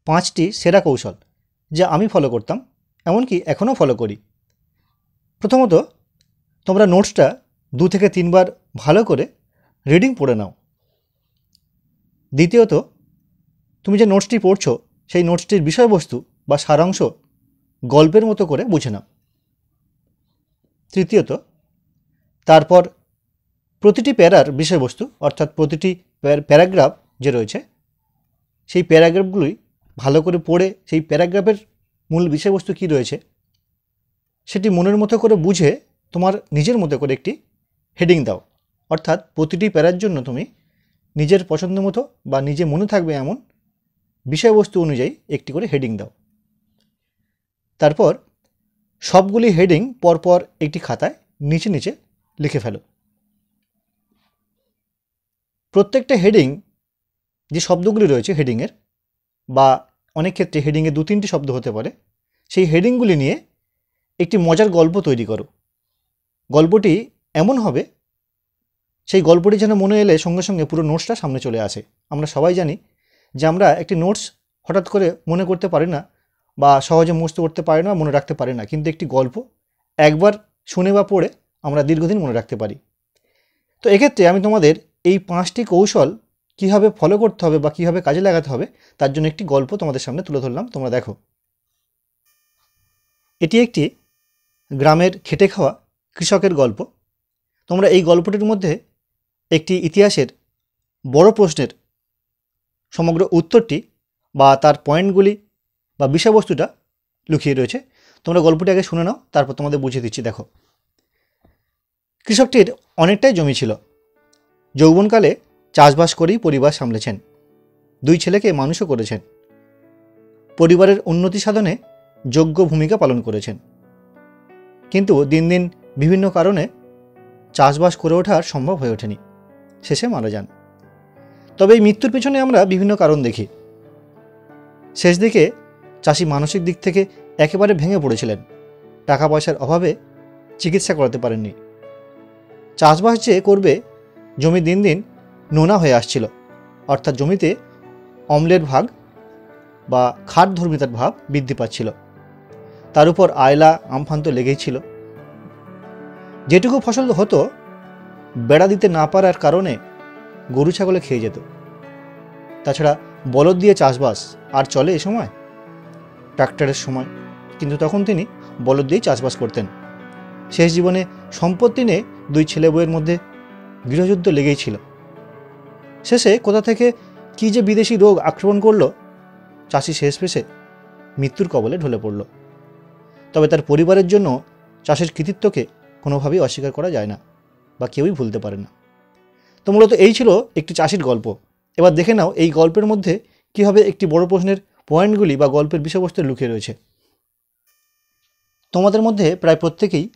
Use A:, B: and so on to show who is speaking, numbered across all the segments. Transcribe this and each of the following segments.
A: 5টি সেরা কৌশল যা আমি ফলো করতাম, এমনকি এখনও ফলো করি। প্রথমত, তোমরা নোটসটা 2 থেকে 3 বার ভালো করে রিডিং পড়ে নাও। দ্বিতীয়ত, তুমি যে নোটসটি পড়ছো সেই নোটসটির বিষয়বস্তু বা সারাংশ গল্পের মতো করে বুঝে নাও। তৃতীয়ত, তারপর প্রতিটি প্যারার বিষয়বস্তু অর্থাৎ প্রতিটি প্যারাগ্রাফ যে রয়েছে সেই প্যারাগ্রাফগুলোই ভালো করে পড়ে সেই প্যারাগ্রাফের মূল বিষয়বস্তু কী রয়েছে সেটি মনের মতো করে বুঝে তোমার নিজের মতো করে একটি হেডিং দাও। অর্থাৎ প্রতিটি প্যারার জন্য তুমি নিজের পছন্দ মতো বা নিজে মনে থাকবে এমন বিষয়বস্তু অনুযায়ী একটি করে হেডিং দাও। তারপর সবগুলি হেডিং পরপর একটি খাতায় নিচে নিচে লিখে ফেলো। প্রত্যেকটা হেডিং যে শব্দগুলি রয়েছে হেডিংয়ের, বা অনেক ক্ষেত্রে হেডিংয়ে 2-3টি শব্দ হতে পারে, সেই হেডিংগুলি নিয়ে একটি মজার গল্প তৈরি করো। গল্পটি এমন হবে সেই গল্পটি যেন মনে এলে সঙ্গে সঙ্গে পুরো নোটসটা সামনে চলে আসে। আমরা সবাই জানি যে আমরা একটি নোটস হঠাৎ করে মনে করতে পারি না বা সহজে মুখস্থ করতে পারি না, মনে রাখতে পারি না, কিন্তু একটি গল্প একবার শুনে বা পড়ে আমরা দীর্ঘদিন মনে রাখতে পারি। তো এক্ষেত্রে আমি তোমাদের এই 5টি কৌশল কীভাবে ফলো করতে হবে বা কীভাবে কাজে লাগাতে হবে তার জন্য একটি গল্প তোমাদের সামনে তুলে ধরলাম। তোমরা দেখো, এটি একটি গ্রামের খেটে খাওয়া কৃষকের গল্প। তোমরা এই গল্পটির মধ্যে একটি ইতিহাসের বড় প্রশ্নের সমগ্র উত্তরটি বা তার পয়েন্টগুলি বা বিষয়বস্তুটা লুকিয়ে রয়েছে। তোমরা গল্পটি আগে শুনে নাও, তারপর তোমাদের বুঝিয়ে দিচ্ছি। দেখো, কৃষকটির অনেকটাই জমি ছিল। যৌবনকালে চাষবাস করেই পরিবার সামলেছেন, 2 ছেলেকে মানুষও করেছেন, পরিবারের উন্নতি সাধনে যোগ্য ভূমিকা পালন করেছেন। কিন্তু দিন দিন বিভিন্ন কারণে চাষবাস করে ওঠা আর সম্ভব হয়ে ওঠেনি, শেষে মারা যান। তবে এই মৃত্যুর পিছনে আমরা বিভিন্ন কারণ দেখি। শেষ দিকে চাষি মানসিক দিক থেকে একেবারে ভেঙে পড়েছিলেন, টাকা পয়সার অভাবে চিকিৎসা করাতে পারেননি। চাষবাস যে করবে, জমি দিন দিন নোনা হয়ে আসছিল, অর্থাৎ জমিতে অম্লের ভাগ বা খাটধর্মিতার ভাব বৃদ্ধি পাচ্ছিল। তার উপর আয়লা আমফান তো লেগেই ছিল। যেটুকু ফসল হতো বেড়া দিতে না পারার কারণে গরু ছাগলে খেয়ে যেত। তাছাড়া বলদ দিয়ে চাষবাস আর চলে এ সময়, ট্রাক্টরের সময়, কিন্তু তখন তিনি বলদ দিয়েই চাষবাস করতেন। শেষ জীবনে সম্পত্তি নিয়ে 2 ছেলে বউয়ের মধ্যে গৃহযুদ্ধ লেগেই ছিল। শেষে কোথা থেকে কী যে বিদেশি রোগ আক্রমণ করলো, চাষি শেষ পেশে মৃত্যুর কবলে ঢলে পড়ল। তবে তার পরিবারের জন্য চাষের কৃতিত্বকে কোনোভাবেই অস্বীকার করা যায় না বা কেউই ভুলতে পারে না। তো মূলত এই ছিল একটি চাষির গল্প। এবার দেখে নাও এই গল্পের মধ্যে কীভাবে একটি বড় প্রশ্নের পয়েন্টগুলি বা গল্পের বিষয়বস্তু লুকিয়ে রয়েছে। তোমাদের মধ্যে প্রায় প্রত্যেকেই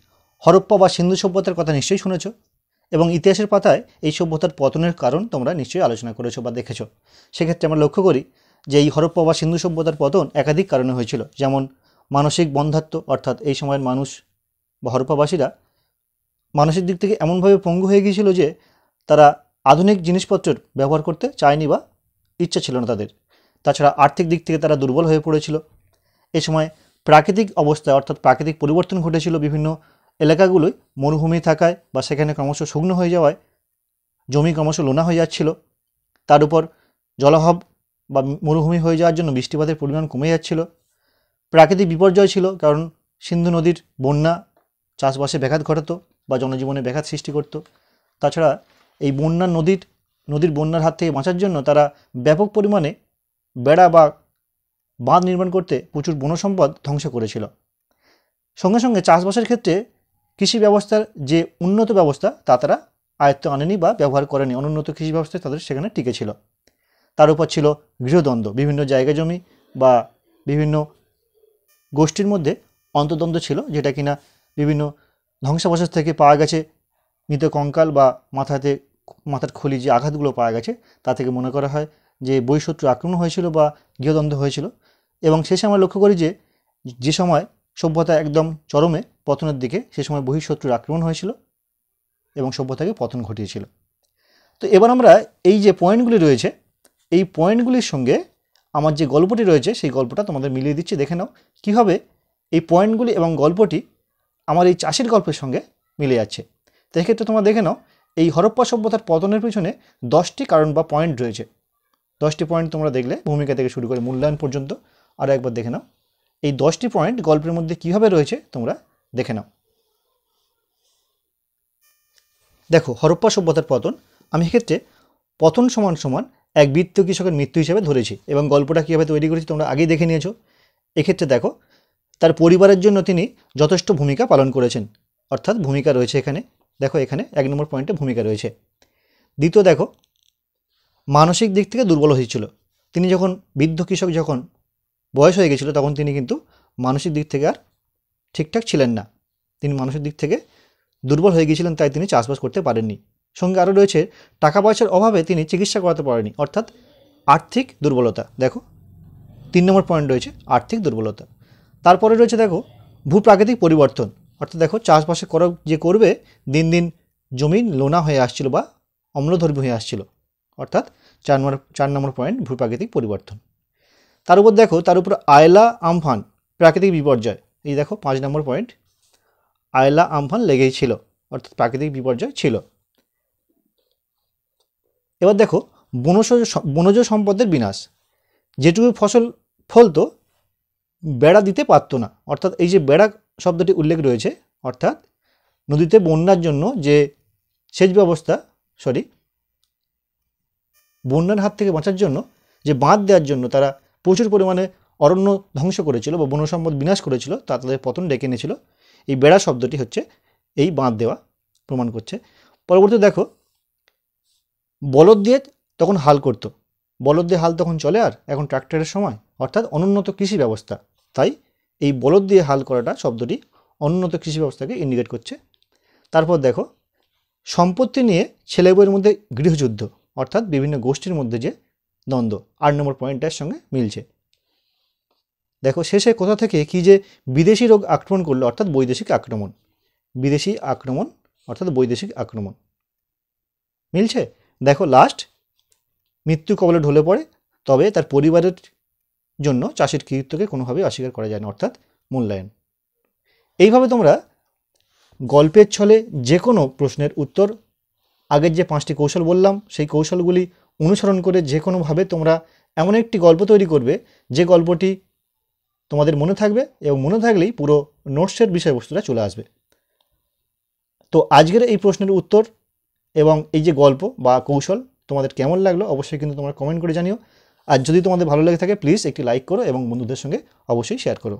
A: হরপ্পা বা সিন্ধু সভ্যতার কথা নিশ্চয়ই শুনেছ, এবং ইতিহাসের পাতায় এই সভ্যতার পতনের কারণ তোমরা নিশ্চয়ই আলোচনা করেছো বা দেখেছো। সেক্ষেত্রে আমরা লক্ষ্য করি যে এই হরপ্পা বা সিন্ধু সভ্যতার পতন একাধিক কারণে হয়েছিল। যেমন মানসিক বন্ধ্যাত্ব, অর্থাৎ এই সময়ের মানুষ বা হরপ্পাবাসীরা মানসিক দিক থেকে এমনভাবে পঙ্গু হয়ে গিয়েছিল যে তারা আধুনিক জিনিসপত্রের ব্যবহার করতে চায়নি বা ইচ্ছা ছিল না তাদের। তাছাড়া আর্থিক দিক থেকে তারা দুর্বল হয়ে পড়েছিল। এই সময় প্রাকৃতিক অবস্থায় অর্থাৎ প্রাকৃতিক পরিবর্তন ঘটেছিল। বিভিন্ন এলাকাগুলোই মরুভূমি থাকায় বা সেখানে ক্রমশ শুকনো হয়ে যাওয়ায় জমি ক্রমশ লোনা হয়ে যাচ্ছিল। তার উপর জলাভাব বা মরুভূমি হয়ে যাওয়ার জন্য বৃষ্টিপাতের পরিমাণ কমে যাচ্ছিল। প্রাকৃতিক বিপর্যয় ছিল, কারণ সিন্ধু নদীর বন্যা চাষবাসে ব্যাঘাত ঘটাতো বা জনজীবনে ব্যাঘাত সৃষ্টি করত। তাছাড়া এই নদীর বন্যার হাত থেকে বাঁচার জন্য তারা ব্যাপক পরিমাণে বেড়া বা বাঁধ নির্মাণ করতে প্রচুর বনসম্পদ ধ্বংস করেছিল। সঙ্গে সঙ্গে চাষবাসের ক্ষেত্রে কৃষি ব্যবস্থার যে উন্নত ব্যবস্থা তা তারা আয়ত্তে আনেনি বা ব্যবহার করেনি। অনুন্নত কৃষি ব্যবস্থায় তাদের সেখানে টিকে ছিল। তার উপর ছিল গৃহদ্বন্দ্ব, বিভিন্ন জায়গা জমি বা বিভিন্ন গোষ্ঠীর মধ্যে অন্তর্দ্বন্দ্ব ছিল, যেটা কিনা বিভিন্ন ধ্বংসাবশেষ থেকে পাওয়া গেছে। মৃত কঙ্কাল বা মাথার খুলি যে আঘাতগুলো পাওয়া গেছে তা থেকে মনে করা হয় যে বহিঃশত্রু আক্রমণ হয়েছিল বা গৃহদ্বন্দ্ব হয়েছিল। এবং শেষে আমরা লক্ষ্য করি যে সময় সভ্যতা একদম চরমে পতনের দিকে, সে সময় বহিঃশত্রুর আক্রমণ হয়েছিল এবং সভ্যতাকে পতন ঘটিয়েছিল। তো এবার আমরা এই যে পয়েন্টগুলি রয়েছে এই পয়েন্টগুলির সঙ্গে আমার যে গল্পটি রয়েছে সেই গল্পটা তোমাদের মিলিয়ে দিচ্ছি, দেখে নাও কীভাবে এই পয়েন্টগুলি এবং গল্পটি আমার এই চাষির গল্পের সঙ্গে মিলে যাচ্ছে। তো এক্ষেত্রে তোমরা দেখে নাও এই হরপ্পা সভ্যতার পতনের পিছনে 10টি কারণ বা পয়েন্ট রয়েছে। 10টি পয়েন্ট তোমরা দেখলে ভূমিকা থেকে শুরু করে মূল্যায়ন পর্যন্ত আরও একবার দেখে নাও। এই 10টি পয়েন্ট গল্পের মধ্যে কীভাবে রয়েছে তোমরা দেখে নাও। দেখো, হরপ্পা সভ্যতার পতন আমি এক্ষেত্রে পতন সমান সমান এক বৃত্ত কৃষকের মৃত্যু হিসেবে ধরেছি এবং গল্পটা কীভাবে তৈরি করেছি তোমরা আগেই দেখে নিয়েছো। এক্ষেত্রে দেখো, তার পরিবারের জন্য তিনি যথেষ্ট ভূমিকা পালন করেছেন, অর্থাৎ ভূমিকা রয়েছে এখানে। দেখো এখানে 1 নম্বর পয়েন্টে ভূমিকা রয়েছে। দ্বিতীয় দেখো, মানসিক দিক থেকে দুর্বল হয়েছিল তিনি। যখন বৃদ্ধ কৃষক যখন বয়স হয়ে গেছিলো তখন তিনি কিন্তু মানসিক দিক থেকে আর ঠিকঠাক ছিলেন না, তিনি মানসিক দিক থেকে দুর্বল হয়ে গিয়েছিলেন, তাই তিনি চাষবাস করতে পারেননি। সঙ্গে আরও রয়েছে টাকা পয়সার অভাবে তিনি চিকিৎসা করাতে পারেননি, অর্থাৎ আর্থিক দুর্বলতা। দেখো 3 নম্বর পয়েন্ট রয়েছে আর্থিক দুর্বলতা। তারপরে রয়েছে দেখো ভূপ্রাকৃতিক পরিবর্তন, অর্থাৎ দেখো চাষবাসে যে করবে দিন দিন জমি লোনা হয়ে আসছিল বা অম্লধর্মী হয়ে আসছিল, অর্থাৎ 4 নম্বর পয়েন্ট ভূপ্রাকৃতিক পরিবর্তন। তার উপর দেখো, তার উপর আয়লা আমফান প্রাকৃতিক বিপর্যয়, এই দেখো 5 নম্বর পয়েন্ট, আয়লা আমফান লেগেই ছিল, অর্থাৎ প্রাকৃতিক বিপর্যয় ছিল। এবার দেখো বনজ সম্পদের বিনাশ, যেটুকু ফসল ফলতো বেড়া দিতে পারতো না, অর্থাৎ এই যে বেড়া শব্দটি উল্লেখ রয়েছে, অর্থাৎ নদীতে বন্যার জন্য যে সেচ ব্যবস্থা, বন্যার হাত থেকে বাঁচার জন্য যে বাঁধ দেওয়ার জন্য তারা প্রচুর পরিমাণে অরণ্য ধ্বংস করেছিল বা বন সম্পদ বিনাশ করেছিল, তা তাদের পতন ডেকে এনেছিল। এই বেড়া শব্দটি হচ্ছে এই বাঁধ দেওয়া প্রমাণ করছে। পরবর্তী দেখো, বলদ দিয়ে তখন হাল করতো, বলদ দিয়ে হাল তখন চলে আর এখন ট্রাক্টরের সময়, অর্থাৎ অনুন্নত কৃষি ব্যবস্থা। তাই এই বলদ দিয়ে হাল করাটা শব্দটি অনুন্নত কৃষি ব্যবস্থাকে ইন্ডিকেট করছে। তারপর দেখো, সম্পত্তি নিয়ে ছেলে বউয়ের মধ্যে গৃহযুদ্ধ, অর্থাৎ বিভিন্ন গোষ্ঠীর মধ্যে যে দ্বন্দ্ব 8 নম্বর পয়েন্টের সঙ্গে মিলছে। দেখো শেষে কোথা থেকে কি যে বিদেশি রোগ আক্রমণ করলো, অর্থাৎ বৈদেশিক আক্রমণ, বিদেশি আক্রমণ অর্থাৎ বৈদেশিক আক্রমণ মিলছে। দেখো লাস্ট, মৃত্যু কবলে ঢলে পড়ে, তবে তার পরিবারের জন্য চাষির কৃতিত্বকে কোনোভাবেই অস্বীকার করা যায় না, অর্থাৎ মূল্যায়ন। এইভাবে তোমরা গল্পের ছলে যে কোনো প্রশ্নের উত্তর, আগের যে 5টি কৌশল বললাম সেই কৌশলগুলি অনুসরণ করে যে কোনোভাবে তোমরা এমন একটি গল্প তৈরি করবে যে গল্পটি তোমাদের মনে থাকবে এবং মনে থাকলেই পুরো নোটসের বিষয়বস্তুটা চলে আসবে। তো আজকের এই প্রশ্নের উত্তর এবং এই যে গল্প বা কৌশল তোমাদের কেমন লাগলো অবশ্যই কিন্তু তোমরা কমেন্ট করে জানিও। আর যদি তোমাদের ভালো লেগে থাকে প্লিজ একটি লাইক করো এবং বন্ধুদের সঙ্গে অবশ্যই শেয়ার করো।